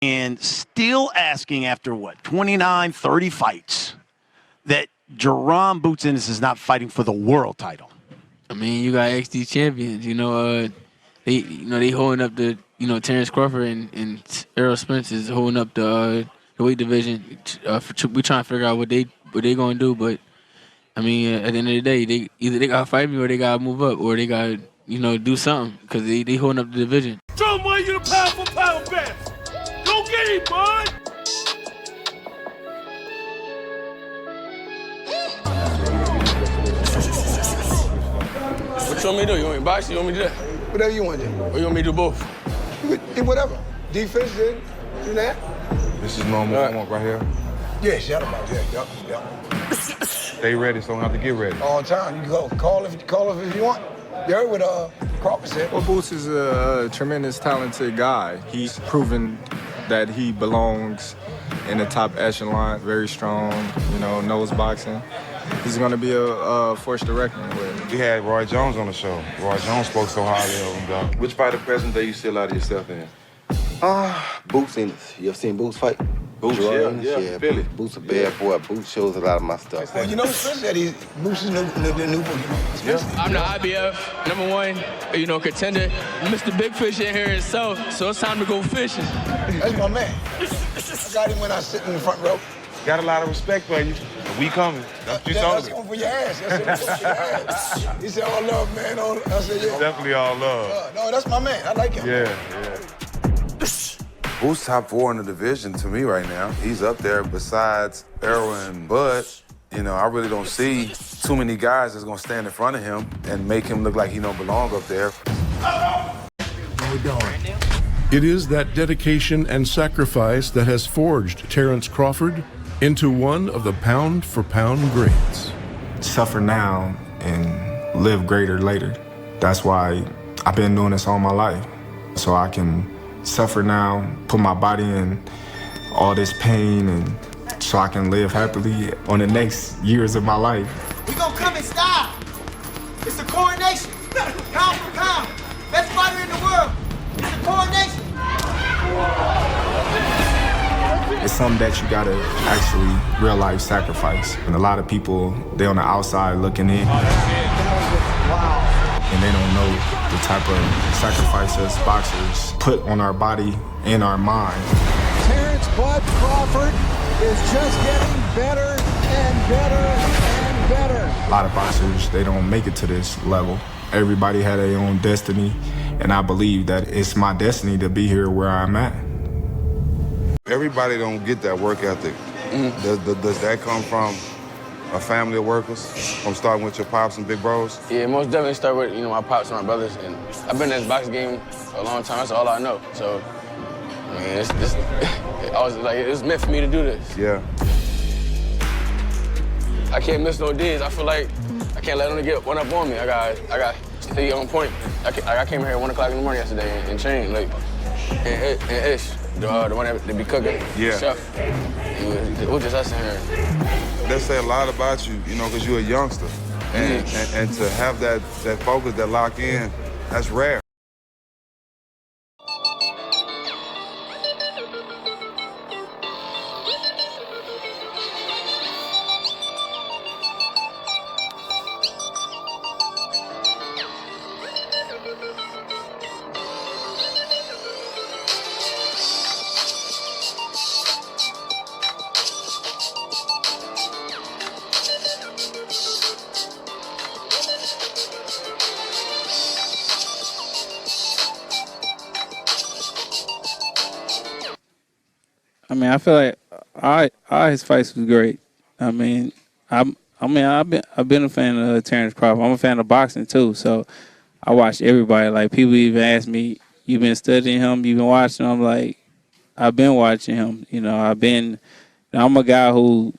and still asking after, 29, 30 fights, that Jaron Boots Ennis is not fighting for the world title. I mean, you got XD champions. They holding up the Terence Crawford and Errol Spence is holding up the weight division. We trying to figure out what they gonna do, but I mean, at the end of the day, they gotta fight me or they gotta move up or they gotta do something because they holding up the division. Show them why you're the pound for pound best. Go get him, bud. What you want me to do? You want me to box? You want me to do that? Whatever you want to do. Or you want me to do both? Do whatever. Defense, then do that. This is normal warm-up right here. Yeah, shout them out. Yeah, yep. Stay ready, so don't have to get ready. All the time. You can go call if you want. You heard what Crawford said. Well, Boots is a tremendous talented guy. He's proven that he belongs in the top echelon, very strong, knows boxing. He's going to be a force to reckon with. We had Roy Jones on the show. Roy Jones spoke so highly of him, dog. Which fighter present day you still out of yourself in? Boots Ennis. You ever seen Boots fight? Boots, yeah, Philly. Boots a bad boy. Boots shows a lot of my stuff. Well, Spence said Boots is the new book. I'm the IBF #1, contender. Mr. Big Fish in here himself, so it's time to go fishing. That's my man. I got him when I sit in the front row. Got a lot of respect for you. We coming. That's what you told me. That's going for your ass. That's going for your ass. He said, all love, man. I said, yeah. Definitely all love. No, that's my man. I like him. Yeah. Boots top 4 in the division to me right now. He's up there besides Errol and Bud. I really don't see too many guys that's going to stand in front of him and make him look like he don't belong up there. It is that dedication and sacrifice that has forged Terence Crawford into one of the pound-for-pound greats. Suffer now and live greater later. That's why I've been doing this all my life. So I can suffer now, put my body in all this pain, and so I can live happily on the next years of my life. We gonna come in style. It's the coronation. Pound for pound. Best fighter in the world. It's the coronation. It's something that you gotta actually real life sacrifice. And a lot of people, they on the outside looking in. And they don't know the type of sacrifices boxers put on our body and our mind. Terence Bud Crawford is just getting better and better and better. A lot of boxers, they don't make it to this level. Everybody had their own destiny, and I believe that it's my destiny to be here where I'm at. Everybody don't get that work ethic. Does that come from a family of workers, from starting with your pops and big bros? Yeah, most definitely start with, my pops and my brothers. And I've been in this boxing game for a long time. That's all I know. So, it's meant for me to do this. Yeah. I can't miss no days. I feel like I can't let them get one up on me. I got to stay on point. I came here at 1 o'clock in the morning yesterday and trained, and Ish, the one that be cooking, Yeah. chef. It was just us in here. That say a lot about you, because you're a youngster. And to have that focus, that lock in, that's rare. I mean, I feel like all his fights was great. I mean, I've been a fan of Terence Crawford. I'm a fan of boxing too, so I watched everybody. Like, people even ask me, "You been studying him? You been watching him?" I'm like, I've been watching him. I'm a guy who,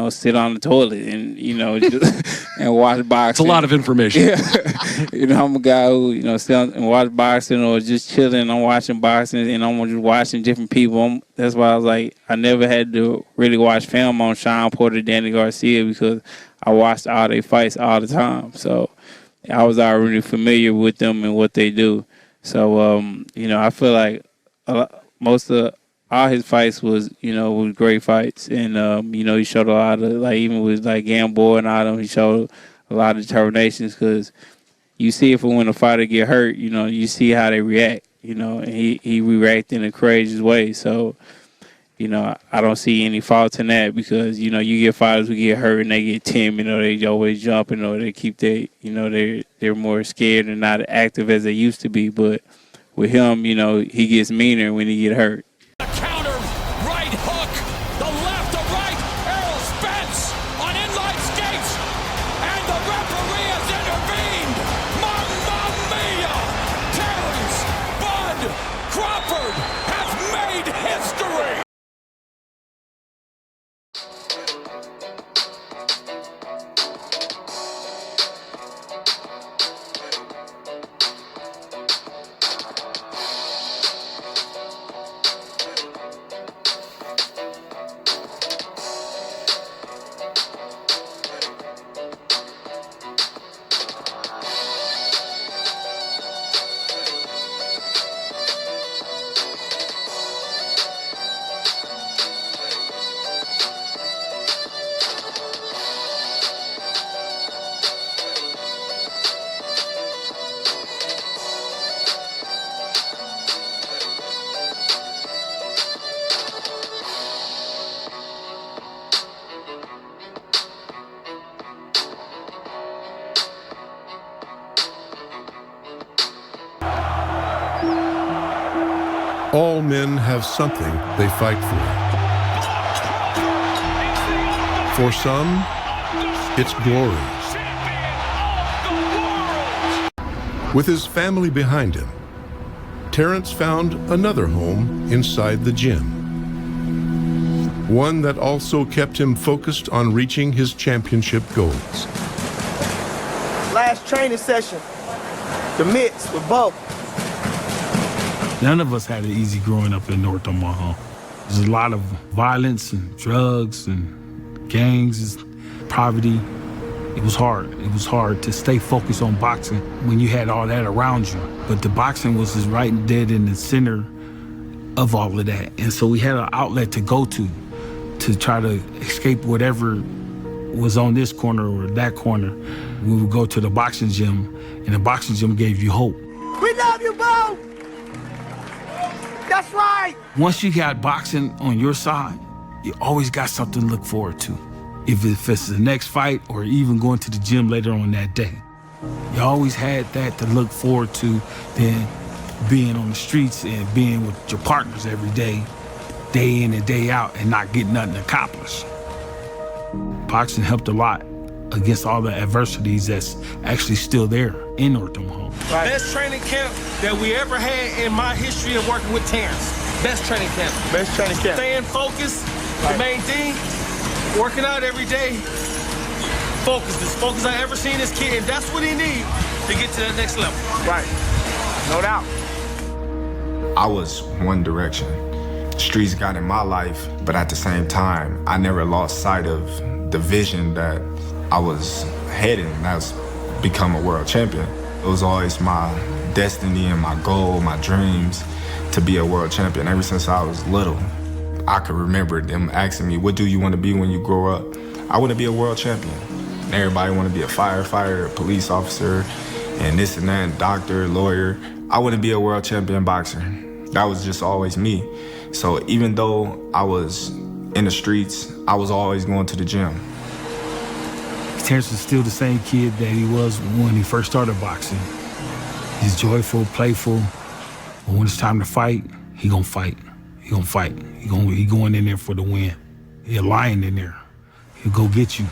sit on the toilet and just and watch boxing. It's a lot of information. Yeah. I'm a guy who sit and watch boxing or just chilling. I'm watching boxing and I'm just watching different people. That's why I was like, I never had to really watch film on Sean Porter, Danny Garcia, because I watched all their fights all the time. So I was already familiar with them and what they do. So I feel like most of all his fights was great fights, and he showed a lot of, like, even with like Gamboa and all them, he showed a lot of determination, because you see it from when a fighter get hurt, you see how they react, and he reacted in a courageous way. So, I don't see any fault in that, because, you get fighters who get hurt and they get timid, they always jumping, or they keep they're more scared and not active as they used to be. But with him, he gets meaner when he get hurt. Crawford has made history! All men have something they fight for. For some, it's glory. With his family behind him, Terence found another home inside the gym. One that also kept him focused on reaching his championship goals. Last training session, the mitts with both. None of us had it easy growing up in North Omaha. There's a lot of violence and drugs and gangs, poverty. It was hard. It was hard to stay focused on boxing when you had all that around you. But the boxing was just right and dead in the center of all of that. And so we had an outlet to go to try to escape whatever was on this corner or that corner. We would go to the boxing gym, and the boxing gym gave you hope. We love you both! That's right! Once you got boxing on your side, you always got something to look forward to. If it's the next fight or even going to the gym later on that day. You always had that to look forward to than being on the streets and being with your partners every day in and day out, and not getting nothing accomplished. Boxing helped a lot against all the adversities that's actually still there in North Omaha. Right. Best training camp that we ever had in my history of working with Terence. Best training camp. Best training camp. Staying focused, right. The main thing, working out every day. Focus, as focused I ever seen this kid, and that's what he needs to get to that next level. Right, no doubt. I was one direction. Streets got in my life, but at the same time, I never lost sight of the vision that I was heading, and that's become a world champion. It was always my destiny and my goal, my dreams, to be a world champion ever since I was little. I could remember them asking me, what do you want to be when you grow up? I want to be a world champion. And everybody want to be a firefighter, a police officer, and this and that, doctor, lawyer. I want to be a world champion boxer. That was just always me. So even though I was in the streets, I was always going to the gym. Terence is still the same kid that he was when he first started boxing. He's joyful, playful, but when it's time to fight, he gonna fight. He gonna fight. He going in there for the win. He a lion in there. He'll go get you.